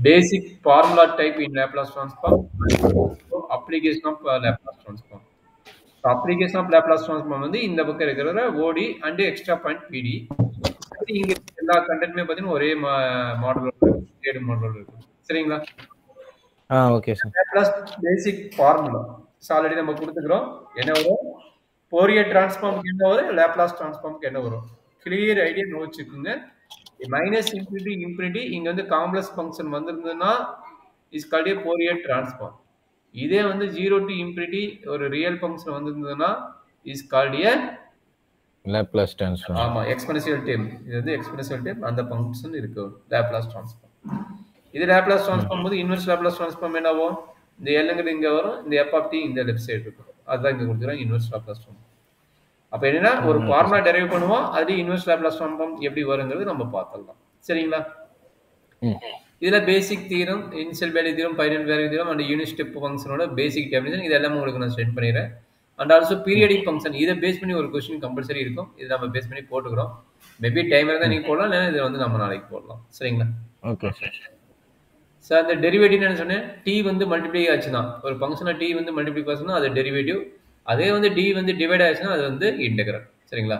basic formula type in Laplace transform, application of Laplace transform. So application of Laplace transform வந்து இந்த பக்கம் இருக்கிற OD and extra point PD. இங்க எல்லா கண்டென்ட்மே பார்த்தீங்கன்னா ஒரே மாடலோட இருக்கும், ஷேடு மாடலோட இருக்கும். சரிங்களா? Okay sir. லேப்லாஸ் பேசிக் ஃபார்முலா ஆல்ரெடி நம்ம கொடுத்துக்கிறோம். என்ன வரும்? ஃபோரியர் டிரான்ஸ்ஃபார்முக்கு என்ன வரும்? லேப்லாஸ் டிரான்ஸ்ஃபார்முக்கு என்ன வரும்? கிளியர் ஐடியா நோச்சுக்குங்க. மைனஸ் இன்ஃபினிட்டி இன்ஃபினிட்டி இங்க வந்து காம்ப்ளெக்ஸ் ஃபங்க்ஷன் வந்திருந்ததுன்னா is called a Fourier transform. இதே வந்து 0 டு இன்ஃபினிட்டி ஒரு ரியல் ஃபங்க்ஷன் வந்திருந்ததுன்னா is called a Laplace transform. ஆமா, எக்ஸ்போனென்ஷியல் டேர்ம். இது வந்து எக்ஸ்போனென்ஷியல் டேர்ம், அந்த ஃபங்க்ஷன் இருக்கு லேப்லாஸ் டிரான்ஸ்ஃபார்ம். இது லேப்லாஸ் டிரான்ஸ்ஃபார்ம் போது இன்வெர்ஸ் லேப்லாஸ் டிரான்ஸ்ஃபார்ம் என்னவும்? இந்த எல்லுங்கிறது இங்க வரும், இந்த எஃப் ஆஃப் டி இந்த லெஃப்ட் சைடு இருக்கும். அதுதான் இங்க கொடுக்குறாங்க இன்வெர்ஸ் லேப்லாஸ் டிரான்ஸ்ஃபார்ம். அப்ப என்னன்னா ஒரு ஃபார்முலா டெரைவ் பண்ணுவோம், அது இன்வெர்ஸ் லேப்லாஸ் டிரான்ஸ்ஃபார்ம் எப்படி வருங்கிறது நம்ம பார்த்தலாம். சரிங்களா? இதுல basic theorem, initial value theorem, final value theorem and unit step ஃபங்க்ஷனோட பேசிக் டெஃபினிஷன் இதெல்லாம் உங்களுக்கு நான் சென்ட் பண்ணிடுறேன். அண்ட் ஆல்சோ பீரியடிக் ஃபங்க்ஷன் இதை பேஸ் பண்ணி ஒரு கொஸ்டின் கம்பல்சரி இருக்கும். இது நம்ம பேஸ் பண்ணி போட்டுக்கிறோம். மேபி டைம் இருந்தால் நீங்கள் போடலாம், இல்லைன்னா இதை வந்து நம்ம நாளைக்கு போடலாம். சரிங்களா? Okay sir. சார் அந்த டெரிவேட்டிவ் என்ன சொன்னேன்? டி வந்து மல்டிப்ளை ஆச்சுன்னா, ஒரு ஃபங்க்ஷனை டி வந்து மல்டிப்ளை ஆச்சுன்னா அது டெரிவேட்டிவ். அதே வந்து டி வந்து டிவைட் ஆச்சுன்னா அது வந்து இன்டெகிரல். சரிங்களா?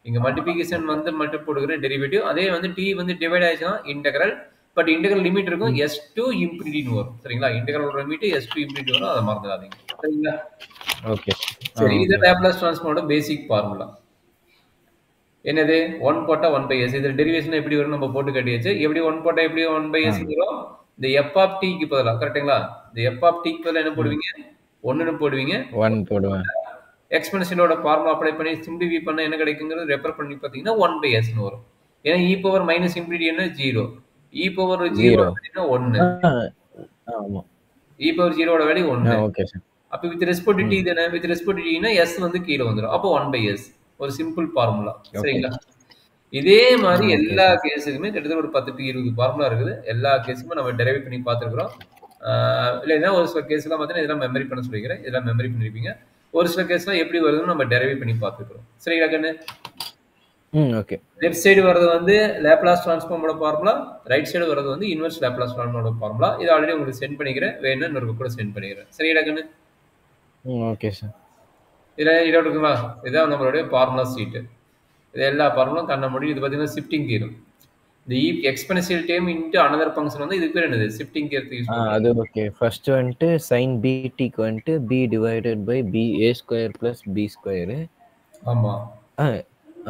இங்க மல்டிப்ளிகேஷன் வந்து மட்டும் போடுகிற டெரிவேட்டிவ், அதே வந்து டி வந்து டிவைட் ஆச்சுன்னா இன்டெகிரல். பட் இன்டெகிரல் லிமிட் இருக்கும், எஸ் டு இன்ஃபினிட்டின்னு வரும். சரிங்களா? Integral limit s to infinity வரும், அதை மறந்துடாதீங்க. சரிங்களா? ஓகே. சரி, இது லேப்லாஸ் டிரான்ஸ்ஃபார்மோட பேசிக் ஃபார்முலா என்னது? 1 போட்டா 1/s. இதுல டெரிவேஷன் எப்படி வரும் நம்ம போட்டு கட்டியாச்சு. எப்படி 1 போட்டா எப்படி 1/s வரும்? இந்த f of t க்கு பதிலா, கரெக்ட்டுங்களா? இந்த f of t க்கு பதிலா என்ன போடுவீங்க? 1ன்னு போடுவீங்க. 1 போடுவேன். எக்ஸ்போனென்ஷியலோட ஃபார்முலா அப்ளை பண்ணி சிம்பிளிஃபை பண்ணா என்ன கிடைக்குங்கிறது ரெஃபர் பண்ணி பார்த்தீங்கன்னா 1/s ன்னு வரும். ஏன்னா e பவர் மைனஸ் இன்ஃபினிட்டி என்ன 0, e பவர் 0 அப்படின்னா 1. ஆமா, e பவர் 0 ஓட வேல்யூ 1. Okay sir. அப்ப வித் ரெஸ்பெக்ட் டு t தானே, வித் ரெஸ்பெக்ட் டு t னா s வந்து கீழ வந்துரும். அப்போ 1/s ஒரு சிம்பிள் ஃபார்முலா. சரிங்களா? இதே மாதிரி எல்லா கேஸுக்குமே கிட்டத்தட்ட ஒரு 10 to 20 ஃபார்முலா இருக்குது. எல்லா கேஸுக்குமே நம்ம டெரைவ் பண்ணி பார்த்துருக்குறோம். இல்லைன்னா ஒரு சில கேஸ்லாம் பார்த்தீங்கன்னா இதெல்லாம் மெமரி பண்ண சொல்லிக்கிறேன், இதெல்லாம் மெமரி பண்ணிருப்பீங்க. ஒரு சில கேஸ்லாம் எப்படி வருதுன்னு நம்ம டெரைவ் பண்ணி பார்த்துக்கிறோம். சரிங்களா கண்ணு? ஓகே. லெஃப்ட் சைடு வர்றது வந்து லேப்லாஸ் டிரான்ஸ்ஃபார்மோட ஃபார்முலா, ரைட் சைடு வர்றது வந்து இன்வெர்ஸ் லேப்லாஸ் டிரான்ஸ்ஃபார்மோட ஃபார்முலா. இது ஆல்ரெடி உங்களுக்கு சென்ட் பண்ணிக்கிறேன், வேணும்னா இன்னொரு கூட சென்ட் பண்ணிக்கிறேன். சரிங்களா கண்ணு? Okay sir. இதோட இருக்குங்களா? இதுதான் நம்மளுடைய ஃபார்முலா சீட்டு. இது எல்லா ஃபார்முலும் கண்ண முடியும். இது பார்த்தீங்கன்னா ஷிஃப்டிங் தியரம். இந்த exponential term into another function வந்து இதுக்கு பேர் என்னது? ஷிஃப்டிங் தியரத்தை யூஸ் பண்ணுவோம். அது ஓகே. ஃபர்ஸ்ட் வந்துட்டு sin bt க்கு வந்துட்டு b divided by b a square plus b square. ஆமா.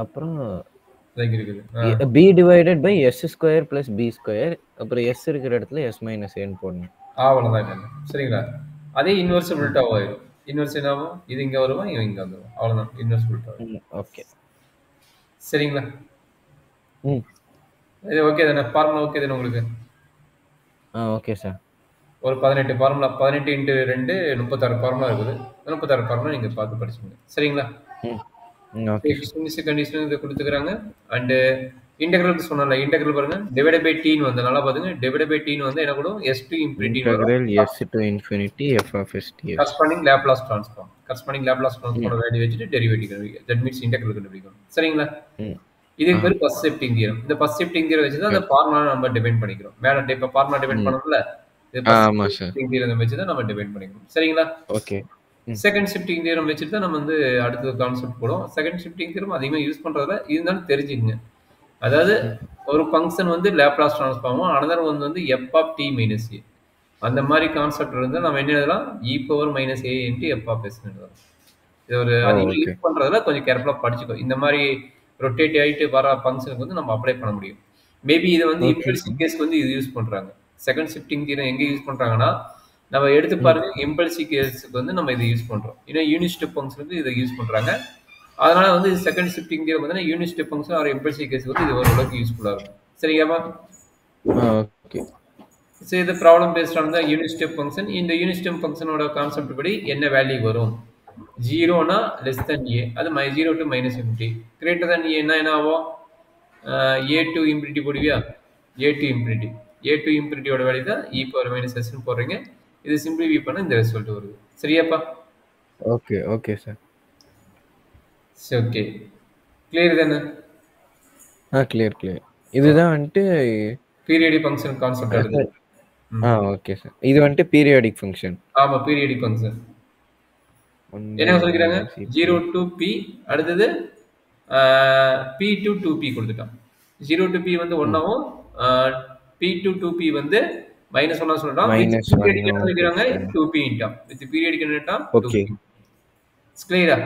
அப்புறம் லைக் இருக்குது b divided by s square plus b square. அப்புறம் s இருக்கிற இடத்துல s மைனஸ் a போடணும். அவ்வளவுதான். சரிங்களா? அதே இன்வெர்ஸ் உல்டா ஆயிடும். இன்வெர்ஸ் என்னாகும்? இது இங்க வருமா, இது இங்க வந்துரும். அவ்வளவுதான், இன்வெர்ஸ் உல்டா. ஓகே. சரிங்களா? இது ஓகே தானே? ஃபார்முலா ஓகே தானே உங்களுக்கு? Okay sir. ஒரு 18 ஃபார்முலா, 18 இன்டு 2 36 ஃபார்முலா இருக்குது. 36 ஃபார்முலா நீங்க பார்த்து படிச்சுங்க. சரிங்களா? ஓகே. கண்டிஷன் இதை கொடுத்துக்கிறாங்க. அண்ட் இன்டெகிரல் சொன்னல, இன்டெகிரல் பாருங்க, டிவைடட் பை t ன்னு வந்து நல்லா பாருங்க. டிவைடட் பை t ன்னு வந்து என்ன கொடுக்கும்? s to infinity வரும். Integral s to infinity f of s dx. Corresponding Laplace transform. Corresponding Laplace ட்ரான்ஸ்ஃபார்மோட வேல்யூ வச்சிட்டு டெரிவேட்டிவ் கண்டுபிடிக்கும். தட் மீன்ஸ் இன்டெகிரல் கண்டுபிடிக்கும். சரிங்களா? இதுக்கு பேர் ஃபர்ஸ்ட் ஷிஃப்டிங் தியரம். இந்த ஃபர்ஸ்ட் ஷிஃப்டிங் தியரம் வச்சு தான் அந்த ஃபார்முலா நம்ம டிஃபைன் பண்ணிக்கிறோம். மேல இப்ப ஃபார்முலா டிஃபைன் பண்ணோம்ல, இது ஃபர்ஸ்ட் ஷிஃப்டிங் தியரம் வச்சு தான் நம்ம டிஃபைன் பண்ணிக்கிறோம். சரிங்களா? ஓகே. செகண்ட் ஷிஃப்டிங் தியரம் வச்சுட்டு தான் நம்ம வந்து அடுத்த கான்செப்ட் போடுவோம். செகண்ட் ஷிஃப்டிங் தியரம் அதிகமாக யூஸ் பண்றதுல இருந்தாலும் தெரிஞ்சுக்கங்க. அதாவது ஒரு ஃபங்க்ஷன் வந்து லேப்லாஸ் ட்ரான்ஸ்ஃபார்மும் அனதர் ஒன் வந்து f of t minus a, அந்த மாதிரி கான்செப்ட் இருந்தால் நம்ம என்ன எழுதலாம்? e power minus a into f of s எழுதலாம். இது ஒரு அதிகமாக யூஸ் பண்றதுல கொஞ்சம் கேர்ஃபுல்லாக படிச்சுக்கோ. இந்த மாதிரி ரொட்டேட் ஆகிட்டு வர ஃபங்க்ஷனுக்கு வந்து நம்ம அப்ளை பண்ண முடியும். மேபி இது வந்து இம்பல்சிவ் கேஸ்க்கு வந்து இது யூஸ் பண்றாங்க. செகண்ட் ஷிஃப்டிங் தியரம் எங்க யூஸ் பண்றாங்கன்னா, நம்ம எடுத்து பாருங்க, இம்பல்சிவ் கேஸ்க்கு வந்து நம்ம இதை யூஸ் பண்றோம். ஏன்னா யூனிட் ஸ்டெப் ஃபங்க்ஷனுக்கு இதை யூஸ் பண்றாங்க. அதனால வந்து செகண்ட் ஷிஃப்டிங் தியரம் வந்து unit step function or impulsive கேஸ்க்கு வந்து இது ஓரளவுக்கு யூஸ்ஃபுல்லா இருக்கும். சரியாமா? ஓகே. ஸோ இது problem based on the unit step function. இந்த யூனிட் ஸ்டெப் ஃபங்க்ஷனோட கான்செப்ட் படி என்ன வேல்யூ வரும்? 0னா லெஸ் தென் a, அது 0 to minus infinity. Greater than a என்ன ஆகும்? a டு இன்ஃபினிட்டி போடுவியா? a to infinity. a to இன்ஃபினிட்டியோட வேல்யூ தான் e பவர் மைனஸ் s ன்னு போடுறீங்க. இது சிம்பிளிஃபை பண்ண இந்த ரிசல்ட் வருது. சரியாப்பா? Okay. Okay sir. Okay. Clear தானே? கிளியர். இதுதான் வந்துட்டு பீரியடிக் ஃபங்க்ஷன் கான்செப்ட் வருது. Okay sir. இது வந்துட்டு பீரியாடிக் ஃபங்க்ஷன். ஆமா, பீரியாடிக் ஃபங்க்ஷன். 1 by என்ன 1 சொல்லிக்கிறாங்க? minus e 0 power. to p, அடுத்தது p to 2p கொடுத்துட்டான். 0 to p வந்து 1 ஆகும், p to 2p வந்து மைனஸ் 1 சொல்லிட்டான். வித் -1 பீரியாடிக் என்ன ஓகே சொல்லிக்கிறாங்க? சார். 2p இன்ட்டான். வித் பீரியாடிக் என்னட்டான்? ஓகே. 2p. கிளியரா?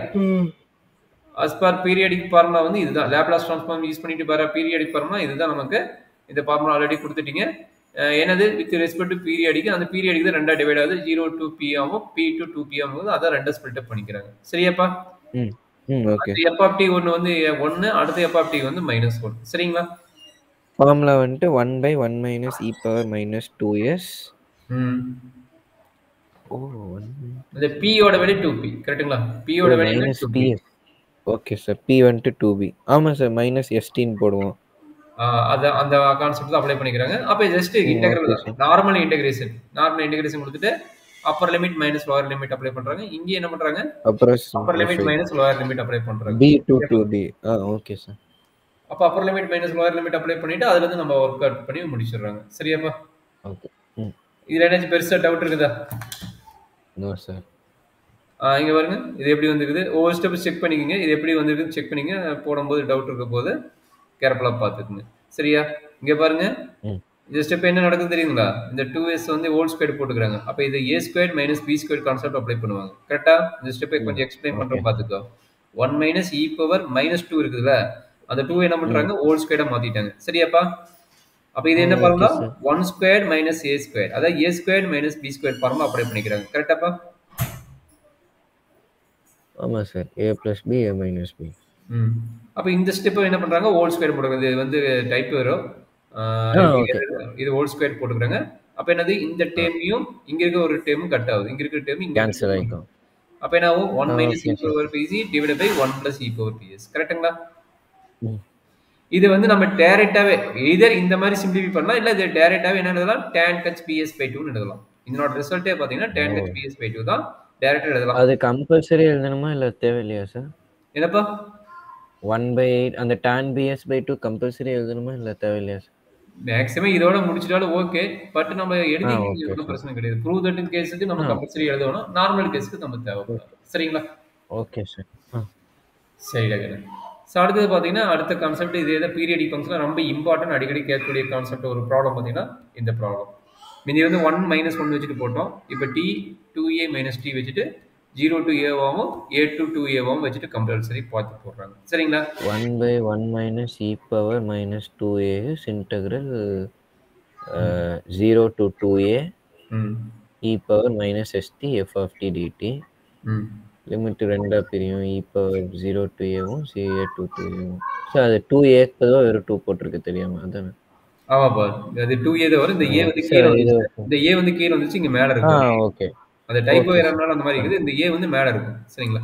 as per periodic formula வந்து இதுதான். லாப்லாஸ் ட்ரான்ஸ்ஃபார்ம் யூஸ் பண்ணிட்டு வர பீரியாடிக் ஃபார்முலா இதுதான். நமக்கு இந்த ஃபார்முலா ஆல்ரெடி கொடுத்துட்டீங்க. என்னது வித் ரெஸ்பெக்ட் டு பீரியாடிக், அந்த பீரியாடிக் தான் ரெண்டா டிவைட் ஆகுது. 0 to p ஆகும், p to 2p ஆகும். அதான் ரெண்டா ஸ்ப்ளிட் அப் பண்ணிக்கிறாங்க. சரியாப்பா? ஓகே. f of t ஒன்னு வந்து 1, அடுத்து f of t வந்து -1. சரிங்களா? ஃபார்முலா வந்துட்டு 1 by 1 minus e power minus 2s. ஓ 1 இந்த p ஓட வேல்யூ 2p. கரெக்ட்டுங்களா? p ஓட value minus 2p. ps. Okay sir. p வந்துட்டு 2b. ஆமா சார், minus st ன்னு போடுவோம். அந்த கான்செப்ட் தான் அப்ளை பண்ணிக்கிறாங்க. அப்ப ஜஸ்ட் இன்டெகிரல் தான். நார்மல் இன்டெகிரேஷன் கொடுத்துட்டு upper limit minus lower limit apply பண்றாங்க. இங்க என்ன பண்றாங்க? Upper limit minus lower limit apply பண்றாங்க. b to 2b. Okay sir. அப்ப upper limit minus lower limit apply பண்ணிட்டு அதுல இருந்து நம்ம வொர்க் அவுட் பண்ணி முடிச்சிடுறாங்க. சரியாப்பா? ஓகே. இதுல ஏதாச்சும் பெருசா டவுட் இருக்குதா? No sir. இங்க பாருங்க, இது எப்படி வந்திருக்குது. ஒவ்வொரு ஸ்டெப் செக் பண்ணிக்கங்க. இது எப்படி வந்திருக்குன்னு செக் பண்ணிங்க. போடும்போது டவுட் இருக்க போது கேர்ஃபுல்லா பார்த்துக்குங்க. சரியா? இங்க பாருங்க, இந்த ஸ்டெப் என்ன நடக்குது தெரியுங்களா? இந்த 2s வந்து ஹோல் ஸ்கொயர் போட்டுக்கிறாங்க. அப்ப இது a square minus b square concept apply பண்ணுவாங்க. கரெக்ட்டா? இந்த ஸ்டெப்பை கொஞ்சம் எக்ஸ்பிளைன் பண்றேன் பார்த்துக்கோ. 1 மைனஸ் e பவர் -2 இருக்குதுல்ல, அந்த 2 என்ன பண்றாங்க? ஹோல் ஸ்கொயரா மாத்திட்டாங்க. சரியாப்பா? அப்ப இது என்ன formula? 1 square minus a square. அதாவது a square minus b square formula apply பண்ணிக்கிறாங்க. கரெக்ட்டாப்பா? ஆமா sir. a plus b a minus b. அப்ப இந்த ஸ்டெப் என்ன பண்றாங்க? ஹோல் ஸ்கொயர் போடுறது. இது வந்து டைப் வரும். இது ஹோல் ஸ்கொயர் போட்டுக்கிறாங்க. அப்ப என்னது? இந்த டேர்மையும் இங்க இருக்க ஒரு டேர்மும் கட் ஆகுது. இங்க இருக்க டேர்ம் இங்க கேன்சல் ஆயிடும். அப்ப என்ன ஆகும்? 1 minus e power pc divided by 1 plus e power ps. கரெக்ட்டுங்களா? இது வந்து நம்ம டைரக்டாவே எய்தர் இந்த மாதிரி சிம்பிளிஃபை பண்ணலாம், இல்ல இது டைரக்டாவே என்ன எழுதலாம்? tan h ps by 2 ன்னு எழுதலாம். இதனோட ரிசல்ட்டே பாத்தீங்கன்னா tan h ps by 2 தான். டைரக்டா எழுதலாம். அது கம்பல்சரி எழுதணுமா இல்ல தேவையில்லையா சார்? என்னப்பா? 1/8 அந்த tan bs by 2 கம்பல்சரி எழுதணுமா இல்ல தேவையில்லையா சார்? மேக்ஸிமம் இதோட முடிச்சிட்டாலும் ஓகே. பட் நம்ம எழுதி ஒன்றும் பிரச்சனை கிடையாது. ப்ரூவ் தட் கேஸுக்கு நம்ம கம்பல்சரி எழுதணும். நார்மல் கேஸுக்கு நம்ம தேவைப்படாது. சரிங்களா? Okay sir. சரி டகன். ஸோ அடுத்தது பார்த்தீங்கன்னா அடுத்த கான்செப்ட் இதே தான். பீரியடிக் ஃபங்க்ஷன் ரொம்ப இம்பார்ட்டன்ட், அடிக்கடி கேட்கக்கூடிய கான்செப்ட். ஒரு ப்ராப்ளம் பார்த்தீங்கன்னா இந்த ப்ராப்ளம். மீதி வந்து 1 - 1 வச்சுட்டு போட்டோம். இப்போ t 2a - t வச்சுட்டு 0 to a ஆகும், a to 2a ஆகும் வச்சுட்டு கம்பல்சரி பார்த்து போடுறாங்க. சரிங்களா? 1 by 1 minus e power minus 2a is integral 0 to 2a e power minus st f of t dt. Limit ரெண்டா பிரியும். e power 0 to a-வும் ca to 2a-வும். சார் அது 2a-க்கு பதிலா வெறும் 2 போட்டிருக்கு தெரியாம அதானே? ஆமாப்பா, அது 2a தான் வரும். இந்த a வந்து கீழே வந்துச்சு. இந்த a வந்து கீழே வந்துச்சு, இங்க மேல இருக்கு. ஓகே. அந்த டைப்போ எரர்னால அந்த மாதிரி இருக்குது. இந்த a வந்து மேல இருக்கு. சரிங்களா?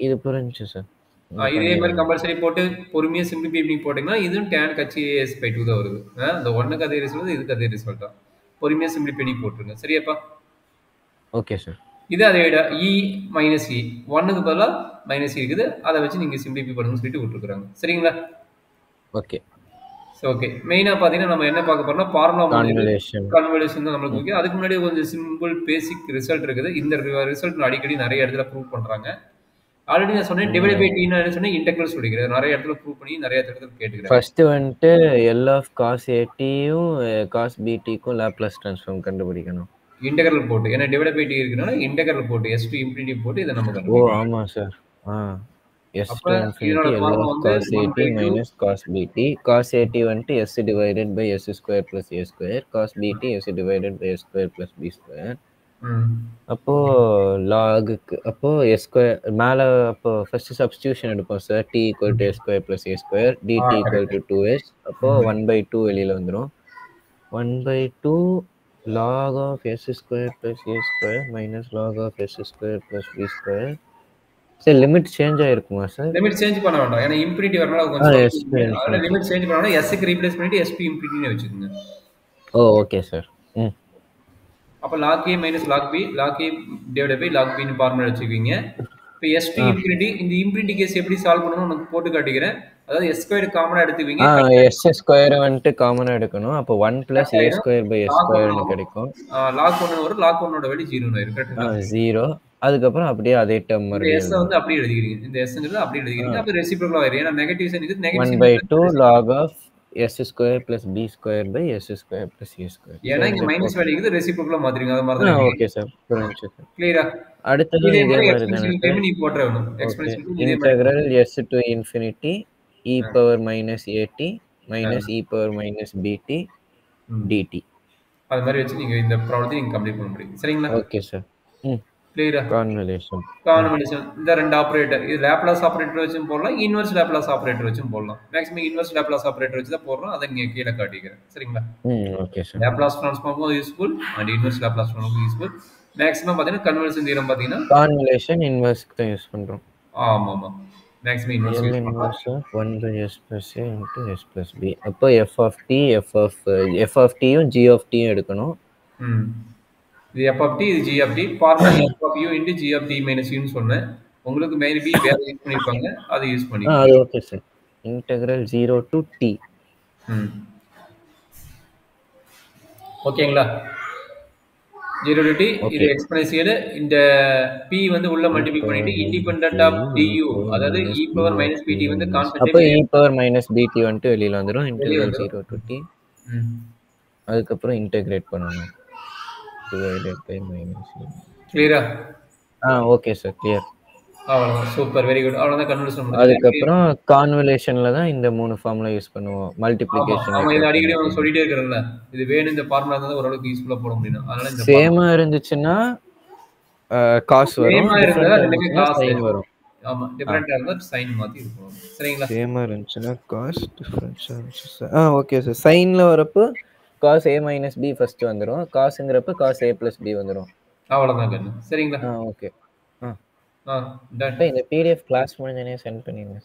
இது புரிஞ்சுச்சு சார். இதே மாதிரி கம்பல்சரி போட்டு பொறுமையா சிம்பிளிஃபை பண்ணி போட்டீங்கன்னா இதுவும் tan h by 2 தான் வருது. அந்த 1க்கு அதே ரிசல்ட், இதுக்கு அதே ரிசல்ட் தான். பொறுமையா சிம்பிளிஃபை பண்ணி போட்டுருங்க. சரியாப்பா? Okay sir. இது அதே விட e minus e 1க்கு பதிலா மைனஸ் e இருக்குது. அதை வச்சு நீங்க சிம்பிளிஃபை பண்ணுங்கன்னு சொல்லிட்டு விட்டுருக்காங்க. சரிங்களா? ஓகே. ஓகே. மெயினா பாத்தீங்கன்னா நம்ம என்ன பார்க்க போறோம்னா ஃபார்முலா கன்வல்யூஷன் தான் நம்மளுக்கு முக்கியம். அதுக்கு முன்னாடி கொஞ்சம் சிம்பிள் பேசிக் ரிசல்ட் இருக்குது. இந்த ரிசல்ட் அடிக்கடி நிறைய இடத்துல ப்ரூவ் பண்றாங்க. ஆல்ரெடி நான் சொன்னேன் டிவைட் பை t ன்னு சொன்னேன், இன்டெகிரல் சொல்லிக்கிறேன். நிறைய இடத்துல ப்ரூவ் பண்ணி நிறைய இடத்துல கேட்டுக்கிறேன். ஃபர்ஸ்ட் வந்துட்டு L of cos at-யும் cos bt-க்கும் லாப்லாஸ் ட்ரான்ஸ்ஃபார்ம் கண்டுபிடிக்கணும். இன்டெகிரல் போட்டு, ஏன்னா டிவைட் பை t இருக்குனால இன்டெகிரல் போட்டு s to infinity போட்டு இத நம்ம கண்டுபிடிக்கணும். ஆமா sir. s to infinity L of cos at minus cos bt. cos at வந்துட்டு s divided by s square plus a square. cos bt s divided by s square plus b square. அப்போ லாகுக்கு அப்போ s square மேல அப்போ first substitution எடுப்போம் sir. t equal to s square plus a square dt equal to 2s. அப்போ 1/2 வெளியில வந்துரும். 1/2 log of s square plus a square minus log of s square plus b square. Sir limit change ஆயிருக்குமா sir? Limit change பண்ண வேண்டாம். ஏன்னா infinity வரனால கொஞ்சம் அதனால லிமிட் சேஞ்ச் பண்ணனும். s க்கு ரீப்ளேஸ் பண்ணிட்டு s to infinity ன்னு வெச்சுக்கங்க. Okay sir. அப்ப log a minus log b divided by log b ன்னு ஃபார்முலா வெச்சுக்குவீங்க. இப்போ s to infinity, இந்த infinity கேஸ் எப்படி சால்வ் பண்ணனும் உங்களுக்கு போட்டு காட்டிக்கிறேன். அதாவது s ஸ்கொயர் காமனா எடுத்துவீங்க. s ஸ்கொயர் வந்துட்டு காமனா எடுக்கணும். அப்போ 1 + a ஸ்கொயர் பை s ஸ்கொயர்னு கிடைக்கும். லாக் 1 வரும். லாக் 1ஓட வேல்யூ 0 ஆயிரும். கரெக்ட்டுங்களா? 0. அதுக்கப்புறம் அப்படியே அதே டேர்ம் இந்த மறுபடியும் s வந்து அப்படியே எழுதிக்கிறீங்க. இந்த sங்கிறது அப்படியே எழுதிக்கிறீங்க. அப்ப ரெசிப்ரோக்கல் ஆயிரும். ஏன்னா நெகட்டிவ் சைன் இருக்குது. Negative sign 1/2 log of s square + b square by s square + a square. ஏன்னா இங்க மைனஸ் வேல்யூ இருக்குது. ரெசிப்ரோக்கலா மாத்திரீங்க. அது மாதிரி தான் ஓகே சார், புரிஞ்சுச்சு சார். கிளியரா? அடுத்தது இதே இதே மாதிரி மாதிரி தானே எக்ஸ்பென்ஷன் சார்? டைம் நீ போட்டுறணும். ஓகே. எக்ஸ்பென்ஷன் இதே மாதிரி integral s to infinity e power minus at minus e power minus bt dt. அது மாதிரி வச்சு நீங்க இந்த ப்ராப்ளத்தை நீங்க கம்ப்ளீட் பண்ண முடியும். சரிங்களா? Okay sir. கிளியரா? கான்வல்யூஷன். கான்வல்யூஷன் இந்த ரெண்டு ஆபரேட்டர், இது லாப்லாஸ் ஆபரேட்டர் வச்சும் போடலாம், இன்வெர்ஸ் லாப்லாஸ் ஆபரேட்டர் வச்சும் போடலாம். மேக்ஸிமம் இன்வெர்ஸ் லாப்லாஸ் ஆபரேட்டர் வச்சு தான் போடுறோம். அதை இங்க கீழே காட்டிக்கிறேன். சரிங்களா? Okay sir. லாப்லாஸ் ட்ரான்ஸ்ஃபார்மும் யூஸ்ஃபுல் அண்ட் இன்வெர்ஸ் லாப்லாஸ் ட்ரான்ஸ்ஃபார்மும் யூஸ்ஃபுல். மேக்ஸிமம் பார்த்தீங்கன்னா கன்வல்யூஷன் தியரம் பார்த்தீங்கன்னா கான்வல்யூஷன் இன்வெர்ஸ்க்கு தான் யூஸ் பண்றோம். ஆமா ஆமா. மேக்ஸிமம் இன்வெர்ஸ் யூஸ் பண்ணலாம். 1 / s + a into s + b. அப்போ f of t யும் g of t யும் எடுக்கணும். இது f of t, இது g of t. Formula f of u into g of t minus u ன்னு சொன்னேன். உங்களுக்கு மேபி வேற யூஸ் பண்ணிருப்பாங்க. அதை யூஸ் பண்ணிக்கலாம். அது okay sir. Integral 0 to t. ஓகேங்களா? 0 to t இது எக்ஸ்போனன்ஷியல். இந்த p வந்து உள்ள மல்டிப்ளை பண்ணிட்டு இண்டிபெண்டன்ட் ஆஃப் du, அதாவது e power minus bt வந்து கான்ஸ்டன்ட். அப்ப e power minus bt வந்துட்டு வெளியில வந்துரும். Integral 0 to t. அதுக்கு அப்புறம் இன்டகிரேட் பண்ணனும். Divided by minus. கிளியரா? Okay sir, clear. அவ்வளவுதான். Super, very good. அவ்வளவுதான் கன்வல்யூஷன் முடிஞ்சது. அதுக்கு அப்புறம் கான்வல்யூஷன்ல தான் இந்த மூணு ஃபார்முலா யூஸ் பண்ணுவோம். மல்டிப்ளிகேஷன். ஆமா, இது அடிக்கடி நான் சொல்லிட்டே இருக்கறேன்ல. இது வேணும், இந்த ஃபார்முலா இருந்தா ஓரளவுக்கு யூஸ்ஃபுல்லா போட முடியும். அதனால இந்த சேமா இருந்துச்சுன்னா காஸ் வரும். சேமா இருந்தா ரெண்டுமே காஸ் வரும். ஆமா, டிஃபரண்டா இருந்தா சைன் மாத்தி இருக்கும். சரிங்களா? சேமா இருந்துச்சுன்னா காஸ், டிஃபரன்ஷியல் இருந்துச்சுன்னா ஓகே சார். சைன்ல வரப்போ cos a minus b first வந்துரும். காஸ்ங்கறப்ப cos a plus b வந்துரும். அவ்வளவுதான் கண்ணு. சரிங்களா? ஓகே. டன். இந்த PDF கிளாஸ் முடிஞ்சனே சென்ட் பண்ணிருங்க.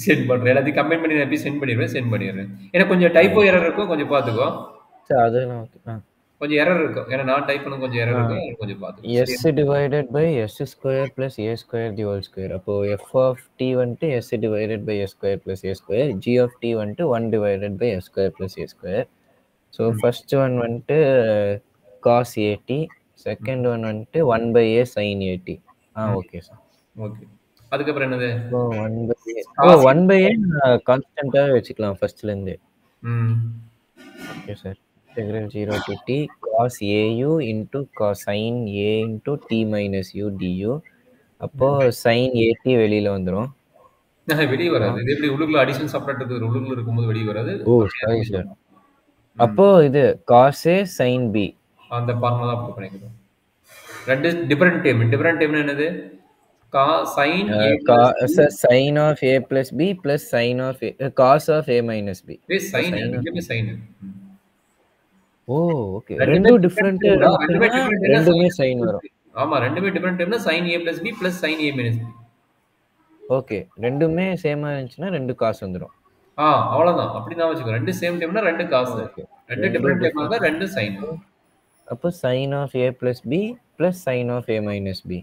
சென்ட் பண்றேன். எல்லாத்தையும் கமெண்ட் பண்ணி நான் சென்ட் பண்ணிடுறேன். சென்ட் பண்ணிடுறேன். எனக்கு கொஞ்சம் டைப்போ எரர் இருக்கும், கொஞ்சம் பாத்துக்கோ. சார் அதெல்லாம் ஓகே. கொஞ்சம் எரர் இருக்கும். ஏன்னா நான் டைப் பண்ண கொஞ்சம் எரர் இருக்கும். கொஞ்சம் பாத்துக்கோ. s divided by s square plus a square the whole square. அப்போ f of t வந்துட்டு s divided by s square plus a square, g of t வந்துட்டு 1 divided by s square plus a square. So first one வந்துட்டு cos at, second one வந்துட்டு 1 by a sin at. Okay sir. Okay. அதுக்கு அப்புறம் என்னது? 1 by a கான்ஸ்டன்ட்டா வச்சுக்கலாம் ஃபர்ஸ்ட்ல இருந்து. Okay sir. Integral 0 to t cos au into cos sin a into t minus u du. அப்போ sin at வெளியில வந்துரும். வெளிய வராது. இது எப்படி உள்ளுக்குள்ள அடிஷன் செப்பரேட் இருக்கு, உள்ளுக்குள்ள இருக்கும்போது வெளிய வராது. சரி சார். அப்போ இது cos a sin b. அந்த ஃபார்முலா தான் அப்ளை பண்ணிக்கணும். ரெண்டு டிஃபரண்ட் டேர்ம் என்னது? sin a sin of a plus b plus sin of a cos of a minus b. sin ரெண்டுமே sin. ஓகே. ரெண்டு டிஃபரண்ட் ரெண்டுமே sin வரும். ஆமா, ரெண்டுமே டிஃபரண்ட் டேர்ம்னா sin a plus b plus sin a minus b. Okay. ரெண்டுமே சேமா இருந்துச்சுனா ரெண்டு cos வந்துரும். அவ்வளவுதான். அப்படி தான் வெச்சுக்கோ. ரெண்டு சேம் டேர்ம்னா ரெண்டு cos. ரெண்டு டிஃபரண்ட் டேர்ம்னா தான் ரெண்டு sin. அப்போ sin of a plus b plus sin of a minus b.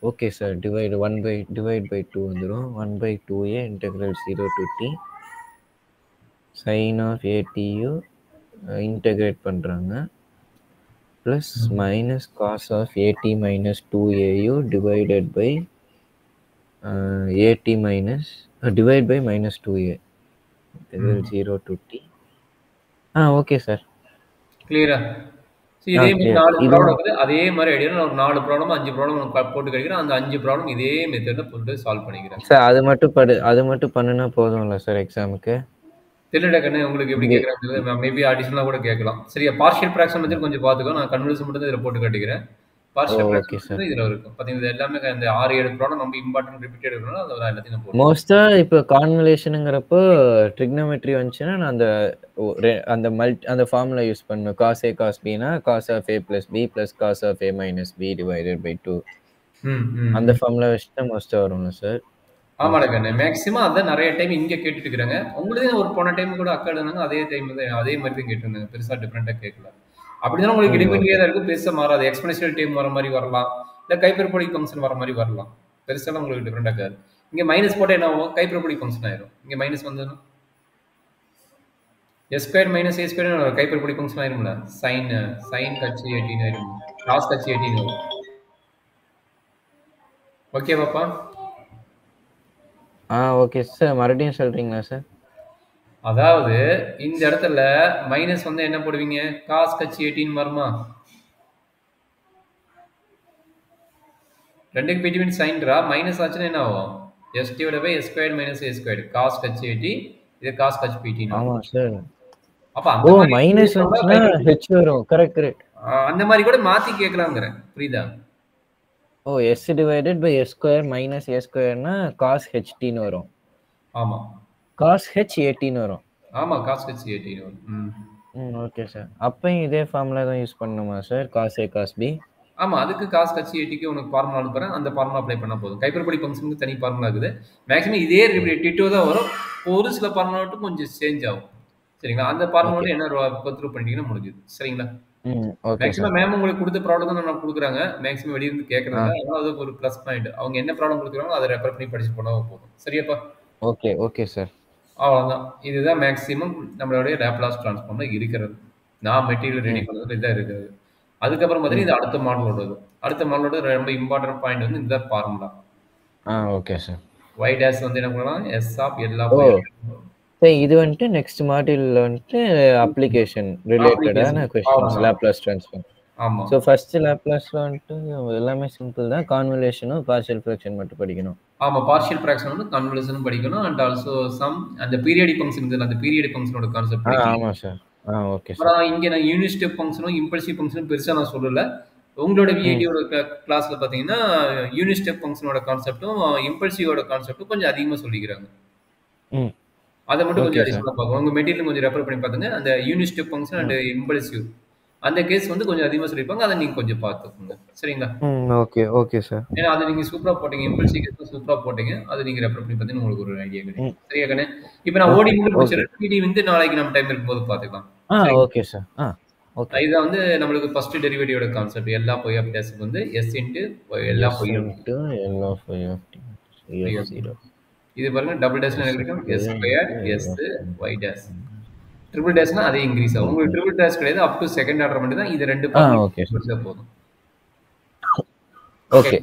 Okay sir. divide by 2 வந்துரும். 1 by 2a integral 0 to t sin of atu integrate பண்றாங்க plus minus cos of at minus 2au divided by at minus divide by minus 2a integral 0 to t. Okay sir. கிளியரா? இதே மாதிரி 4 problem இருக்குது. அதே மாதிரி idea நான் ஒரு 4 problem 5 problem போட்டு கிடைக்கிறேன். அந்த 5 ப்ராப்ளம் இதே மெத்தட்ல போட்டு சால்வ் பண்ணிக்கிறேன். சார் அது மட்டும் பண்ணுனா போதும்ல சார் எக்ஸாமுக்கு? தெரியல கண்ணு, உங்களுக்கு எப்படி கேக்குறாங்க? மேபி அடிஷனலா கூட கேட்கலாம். சரியா? பார்ஷியல் ஃபிராக்ஷன் மெத்தட் கொஞ்சம் பாத்துக்கோ. நான் கன்வல்யூஷன் மட்டும் இதுல போட்டு காட்டிக்கிறேன். பார்ஷியல் ஃபிராக்ஷன் இதுல இருக்கும். பாத்தீங்க, இது எல்லாமே இந்த 6-7 ப்ராப்ளம் நம்ம இம்பார்ட்டன்ட் ரிப்பீட்டட் இருக்கறனால அத எல்லாத்தையும் நான் போடுறேன். மோஸ்டா இப்போ கான்வல்யூஷன்ங்கறப்போ ட்ரிகனோமெட்ரி வந்துச்சுனா நான் அந்த ஃபார்முலா யூஸ் பண்ணனும். cos a cos b னா cos of a plus b plus cos of a minus b divided by 2. அந்த ஃபார்முலா வச்சுட்டு மோஸ்டா வரும்ல சார்? ஆமாடா கண்ணு. மேக்ஸிமம் அதான் நிறைய டைம் இங்க கேட்டுட்டு இருக்காங்க. உங்களுதே ஒரு போன டைம் கூட அக்கா இருந்தாங்க. அதே டைம் அதே மாதிரி தான் கேட்டிருந்தாங்க. பெருசா டிஃபரெண்டா கேட்கல. அப்படிதான் உங்களுக்கு டிபெண்டியா தான் இருக்கும். பெருசா மாறாது. எக்ஸ்போனன்ஷியல் டைம் வர மாதிரி வரலாம், இல்ல ஹைப்பர்போலிக் ஃபங்க்ஷன் வர மாதிரி வரலாம். பெருசா உங்களுக்கு டிஃபரெண்டா இருக்காது. இங்க மைனஸ் போட்டால் என்ன ஆகும்? கைப்பரப்படி ஃபங்க்ஷன் ஆயிரும். இங்க மைனஸ் வந்ததுன்னா S square minus a square கைப்பரப்படி function ஆயிரும்ல. Sign கட்சி 18 ஆயிரும். காஸ் கட்சி 18 வரும். ஓகே பாப்பா? Okay sir. மறுபடியும் சொல்றீங்களா சார்? அதாவது இந்த இடத்துல மைனஸ் வந்து என்ன போடுவீங்க? காஸ் கட்சி 18 வருமா? ரெண்டுக்கு பிட்வீன் சைன்ரா மைனஸ் ஆச்சுன்னா என்ன ஆகும்? S divide by s square minus a square cos கட்சி 18 இது காஸ் கட்சி 18. ஆமா சார். அப்ப அந்த மாதிரி மைனஸ் வந்துச்சுன்னா h வரும். கரெக்ட். அந்த மாதிரி கூட மாத்தி கேட்கலாம்ங்கறேன். புரியுதா? s divided by s square minus a ஸ்கொயர்னா cos h t ன்னு வரும். ஆமா. cos h 18 வரும். ஆமா cos h 18 வரும். Okay sir. அப்பயும் இதே ஃபார்முலா தான் யூஸ் பண்ணணுமா sir? cos a cos b. ஆமா அதுக்கு காஸ் கட்சி 18க்கு உனக்கு ஃபார்முலா அனுப்புறேன். அந்த ஃபார்முலா அப்ளை பண்ணா போதும். கைப்பரப்படி ஃபங்க்ஷனுக்கு தனி ஃபார்முலா இருக்குது. மேக்ஸிமம் இதே டிட்டோ தான் வரும். ஒரு சில ஃபார்முலா மட்டும் கொஞ்சம் சேஞ்ச் ஆகும். சரிங்களா? அந்த ஃபார்முலா என்ன கன்சிடர் பண்ணிட்டீங்கன்னா முடிஞ்சது. சரிங்களா? மேக்ஸிமம் மேம் உங்களுக்கு கொடுத்த ப்ராப்ளம் தான் நான் கொடுக்குறாங்க. மேக்ஸிமம் வெளிய இருந்து கேட்கறது இல்ல. அதனால அது ஒரு ப்ளஸ் பாயிண்ட். அவங்க என்ன ப்ராப்ளம் கொடுக்குறாங்களோ அதை ரெஃபர் பண்ணி படிச்சு போனா போதும். சரியாப்பா? Okay sir. அவ்வளவுதான். இதுதான் மேக்ஸிமம் நம்மளுடைய லேப்லாஸ் ட்ரான்ஸ்ஃபார்ம்ல இருக்கிறது. நான் மெட்டீரியல் ரெடி பண்ணதுல இதான் இருக்குது. அதுக்கப்புறம் பார்த்தீங்கன்னா இது அடுத்த மாடலோட அடுத்த மாடலோட ரொம்ப இம்பார்ட்டன்ட் பாயிண்ட் வந்து இந்த formula. Okay sir. y dash வந்து என்ன பண்ணலாம்? s ஆஃப் எல்லா இது வந்துட்டு நெக்ஸ்ட் மாடியூல்ல வந்துட்டு அப்ளிகேஷன் ரிலேட்டடான क्वेश्चंस லாப்லாஸ் ட்ரான்ஸ்ஃபார்ம். ஆமா. சோ ஃபர்ஸ்ட் லாப்லாஸ்ல வந்துட்டு எல்லாமே சிம்பிள் தான். கான்வல்யூஷனும் பார்ஷியல் ஃபிராக்ஷன் மட்டும் படிக்கணும். ஆமா பார்ஷியல் ஃபிராக்ஷன் வந்து கான்வல்யூஷனும் படிக்கணும் அண்ட் ஆல்சோ சம் அந்த பீரியாடிக் ஃபங்க்ஷன் இருக்குல அந்த பீரியாடிக் ஃபங்க்ஷனோட கான்செப்ட் படிக்கணும். ஆமா சார். Okay sir. அப்புறம் இங்க நான் யூனிட் ஸ்டெப் ஃபங்க்ஷனும் இம்பல்சிவ் ஃபங்க்ஷனும் பெருசா நான் சொல்லல. உங்களோட விஐடியோட கிளாஸ்ல பாத்தீங்கன்னா யூனிட் ஸ்டெப் ஃபங்க்ஷனோட கான்செப்டும் இம்பல்சிவோட கான்செப்டும் கொஞ்சம் அதிகமா சொல்லிக்கிறாங்க. அதை மட்டும் கொஞ்சம் அடிஷனலா பார்க்கணும். உங்க மெட்டீரியல் கொஞ்சம் ரெஃபர் பண்ணி பாத்துங்க. அந்த unit step function and impulsive அந்த கேஸ் வந்து கொஞ்சம் அதிகமா சொல்லிருப்பாங்க. அதை நீங்க கொஞ்சம் பார்த்துக்கோங்க. சரிங்களா? Okay sir. ஏன்னா அதை நீங்க சூப்பரா போட்டீங்க. இம்பல்சிவ் கேஸ் சூப்பரா போட்டீங்க. அதை நீங்க ரெஃபர் பண்ணி பார்த்தீங்கன்னா உங்களுக்கு ஒரு ஐடியா கிடைக்கும். சரியா கண்ணே? இப்போ நான் ஓடி மட்டும் முடிச்சிடுறேன். பிடி வந்து நாளைக்கு நம்ம டைம் இருக்கும்போது பார்த்துக்கலாம். Okay sir. இதான் வந்து நம்மளுக்கு ஃபர்ஸ்ட் டெரிவேட்டிவோட கான்செப்ட். எல்லா y ஆஃப் டேஷ் வந்து s இன்டு எல்லா y of l of y of t is 0. இது பாருங்க டபுள் டேஷ்னா என்ன கிடைக்கும்? s square s y dash. Triple டேஷ்னா அதே இன்கிரீஸ் ஆகும். உங்களுக்கு ட்ரிபிள் டேஷ் கிடையாது. அப் டு செகண்ட் ஆர்டர் மட்டும் தான். இது ரெண்டு பார்ட் படிச்சா போதும். ஓகே.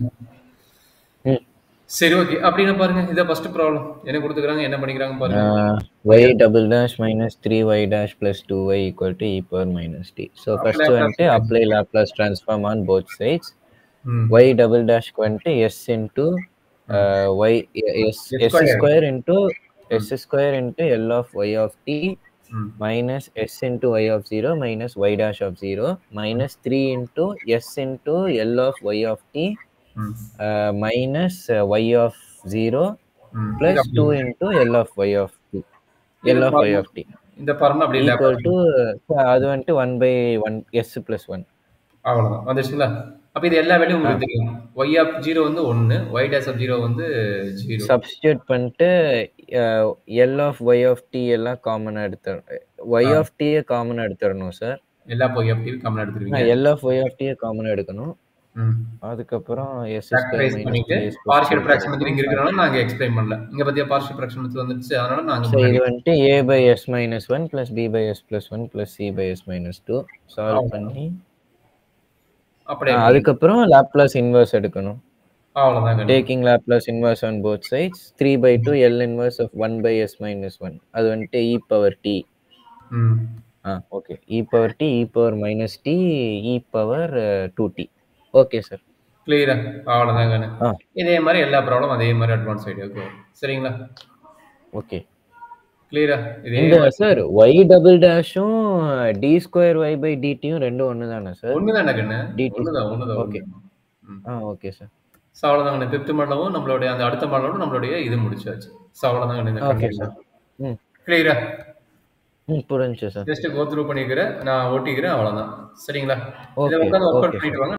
சரி ஓகே. அப்படினா பாருங்க இத ஃபர்ஸ்ட் ப்ராப்ளம் என்ன கொடுத்துக்கறாங்க என்ன பண்ணிக்கறாங்க பாருங்க. y double dash minus 3y dash plus 2y equal to e power minus t. So first வந்துட்டு apply Laplace transform on both sides. y double dash வந்துட்டு s into y s square into l of y of t minus s into y of 0 minus y dash of 0 minus 3 into s into l of y of t minus y of 0 plus 2 into l of y of t. L of y of t. இந்த formula அப்படியே equal to அது வந்துட்டு 1 by 1 s plus 1. அவ்வளவுதான். வந்துச்சுங்களா? அப்ப இது எல்லா வேலையும் உங்களுக்கு தெரியும். y of 0 வந்து 1, y dash of 0 வந்து 0. சப்ஸ்டிட்யூட் பண்ணிட்டு l of y of t எல்லாம் காமனா எடுத்துறணும். y of t காமனா எடுத்துறணும் சார். எல்லா y of t காமனா எடுத்துருவீங்க. l of y of t காமனா எடுக்கணும். அதுக்கப்புறம் s ஸ்கொயர் பண்ணிட்டு பார்ஷியல் ஃபிராக்ஷன் மெத்தட் இங்க இருக்கறனால நான் எக்ஸ்பிளைன் பண்ணல. இங்க பத்தியா பார்ஷியல் ஃபிராக்ஷன் மெத்தட் வந்துச்சு. அதனால நான் இது வந்துட்டு a by s minus 1 plus b by s plus 1 plus c by s minus 2 solve பண்ணி அப்படியே அதுக்கப்புறம் லாப்லாஸ் இன்வர்ஸ் எடுக்கணும். அவ்வளவுதான். Taking Laplace inverse on both sides 3/2 l inverse of 1 by s minus 1 அது வந்துட்டு e power t. Okay e power t e power minus t e power 2t. Okay sir. கிளியரா? அவ்வளவுதாங்க. இதே மாதிரி எல்லா ப்ராப்ளம் அதே மாதிரி அட்வான்ஸ் ஐடியாக்கு வரும். சரிங்களா? ஓகே. கிளியரா? இந்த sir y double dashம் d square y by dt யும் ரெண்டும் ஒண்ணுதானே சார்? ஒண்ணுதானே கண்ணு? ஒண்ணுதான். ஓகே. Okay sir. சோ அவ்வளவுதாங்க. 5th மாடலும் நம்மளுடைய அந்த அடுத்த மாடலோட நம்மளுடைய இது முடிச்சாச்சு. சோ அவ்வளவுதாங்க இந்த கண்டிஷன். கிளியரா? புரிஞ்சுச்சு சார். ஜஸ்ட் கோ த்ரூ பண்ணிக்கிறேன். நான் ஓட்டிக்கிறேன் அவ்வளவுதான். சரிங்களா? இத உட்கார்ந்து வொர்க் அவுட் பண்ணிட்டு வாங்க.